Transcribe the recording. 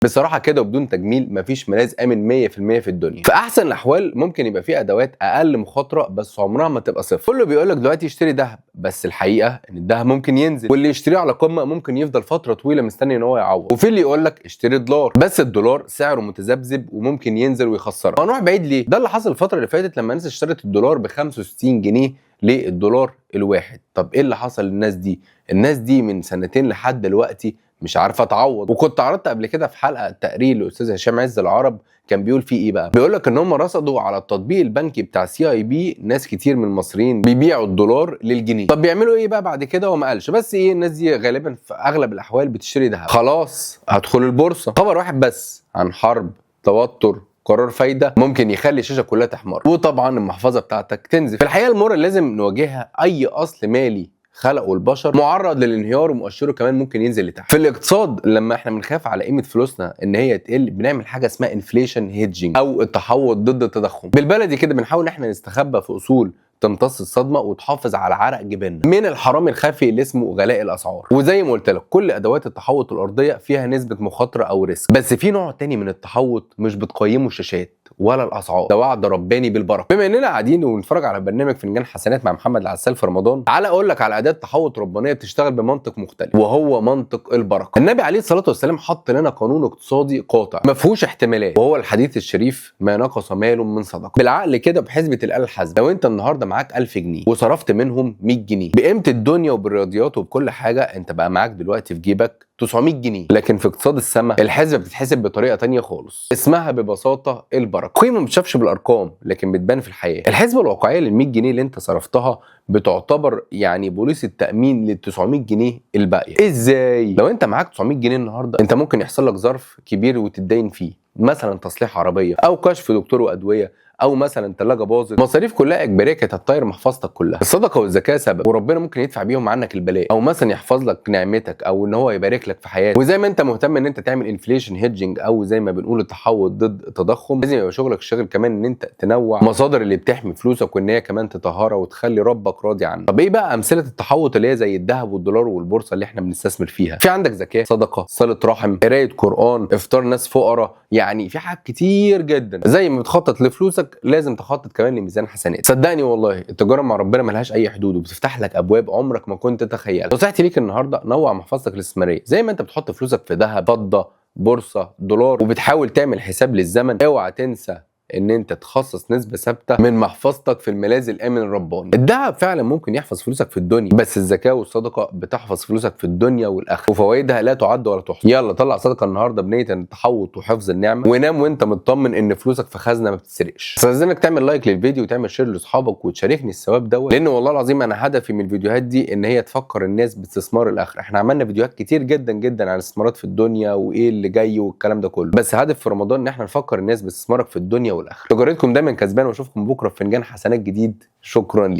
بصراحه كده وبدون تجميل مفيش ملاذ امن 100% في الدنيا. في احسن الاحوال ممكن يبقى في ادوات اقل مخاطره بس عمرها ما تبقى صفر. كله بيقول لك دلوقتي اشتري ذهب، بس الحقيقه ان الذهب ممكن ينزل، واللي يشتريه على قمه ممكن يفضل فتره طويله مستني ان هو يعوض. وفي اللي يقول لك اشتري دولار، بس الدولار سعره متذبذب وممكن ينزل ويخسرك. هنروح بعيد ليه؟ ده اللي حصل الفتره اللي فاتت لما الناس اشترت الدولار ب 65 جنيه للدولار الواحد. طب ايه اللي حصل للناس دي؟ الناس دي من سنتين لحد دلوقتي مش عارفه تعوض. وكنت عرضت قبل كده في حلقه تقرير للاستاذ هشام عز العرب، كان بيقول فيه ايه بقى؟ بيقول لك ان هم رصدوا على التطبيق البنكي بتاع CIB ناس كتير من المصريين بيبيعوا الدولار للجنيه. طب بيعملوا ايه بقى بعد كده؟ وما قالش، بس ايه، الناس دي غالبا في اغلب الاحوال بتشتري ذهب. خلاص هدخل البورصه، خبر واحد بس عن حرب، توتر، قرار فايده ممكن يخلي الشاشه كلها تحمر، وطبعا المحفظه بتاعتك تنزل. في الحقيقه المره اللي لازم نواجهها، اي اصل مالي خلقه البشر معرض للانهيار، ومؤشره كمان ممكن ينزل لتحت. في الاقتصاد لما احنا بنخاف على قيمه فلوسنا ان هي تقل، بنعمل حاجه اسمها انفليشن هيدجنج او التحوط ضد التضخم. بالبلدي كده بنحاول ان احنا نستخبى في اصول تمتص الصدمه وتحافظ على عرق جبيننا من الحرامي الخفي اللي اسمه غلاء الاسعار. وزي ما قلت لك، كل ادوات التحوط الارضيه فيها نسبه مخاطره او ريسك، بس في نوع تاني من التحوط مش بتقيمه الشاشات ولا الاسعار، ده وعد رباني بالبركه. بما اننا قاعدين وبنتفرج على برنامج فنجان حسنات مع محمد العسال في رمضان، تعال اقول لك على اداه تحوط ربانيه بتشتغل بمنطق مختلف، وهو منطق البركه. النبي عليه الصلاه والسلام حط لنا قانون اقتصادي قاطع ما فيهوش احتمالات، وهو الحديث الشريف: ما نقص مال من صدقه. بالعقل كده بحسبه الاله الحاسبه، لو انت النهارده معاك 1000 جنيه وصرفت منهم 100 جنيه بقيمه الدنيا وبالرياضيات وبكل حاجه، انت بقى معاك دلوقتي في جيبك 900 جنيه. لكن في اقتصاد السماء الحسبه بتتحسب بطريقه تانية خالص، اسمها ببساطه البركه. قيمه ما بتشافش بالارقام لكن بتبان في الحياه. الحسبه الواقعيه لل 100 جنيه اللي انت صرفتها بتعتبر يعني بوليس التامين لل 900 جنيه الباقيه. ازاي؟ لو انت معاك 900 جنيه النهارده، انت ممكن يحصل لك ظرف كبير وتتدين فيه، مثلا تصليح عربيه او كشف دكتور وادويه، او مثلا ثلاجه باظت، مصاريف كلها اجباريه كانت هتطير محفظتك كلها. الصدقه والزكاه سبب، وربنا ممكن يدفع بيهم عنك البلاء، او مثلا يحفظ لك نعمتك، او ان هو يبارك لك في حياتك. وزي ما انت مهتم ان انت تعمل انفليشن هيدجنج او زي ما بنقول التحوط ضد التضخم، لازم يبقى شغلك الشاغل كمان ان انت تنوع مصادر اللي بتحمي فلوسك، وان هي كمان تطهرها وتخلي ربك راضي عنك. طب ايه بقى امثله التحوط اللي هي زي الذهب والدولار والبورصه اللي احنا بنستثمر فيها؟ في عندك زكاه، صدقه، صله رحم، قرايه قران، افطار ناس فقراء، يعني في حاجات كتير جدا. زي ما بتخطط لفلوسك لازم تخطط كمان لميزان حسنات. صدقني والله التجاره مع ربنا ملهاش اي حدود، وبتفتح لك ابواب عمرك ما كنت تتخيلها. نصيحتي ليك النهارده: نوع محفظتك الاستثماريه. زي ما انت بتحط فلوسك في ذهب، فضه، بورصه، دولار، وبتحاول تعمل حساب للزمن، اوعى تنسى ان انت تخصص نسبه ثابته من محفظتك في الملاذ الامن الرباني. الذهب فعلا ممكن يحفظ فلوسك في الدنيا، بس الزكاه والصدقه بتحفظ فلوسك في الدنيا والاخره، وفوائدها لا تعد ولا تحصى. يلا طلع صدقه النهارده بنيه التحوط وحفظ النعمه، ونام وانت مطمن ان فلوسك في خزنه ما بتتسرقش. استاذنك تعمل لايك للفيديو وتعمل شير لاصحابك وتشاركني الثواب دوت، لان والله العظيم انا هدفي من الفيديوهات دي ان هي تفكر الناس باستثمار الاخره. احنا عملنا فيديوهات كتير جدا جدا عن الاستثمارات في الدنيا وايه اللي جاي والكلام ده كله، بس هدف في رمضان ان احنا نفكر الناس باستثمارك في الدنيا والاخره. تجارتكم دايما كسبان، واشوفكم بكره في فنجان حسنات جديد. شكرا ليكم.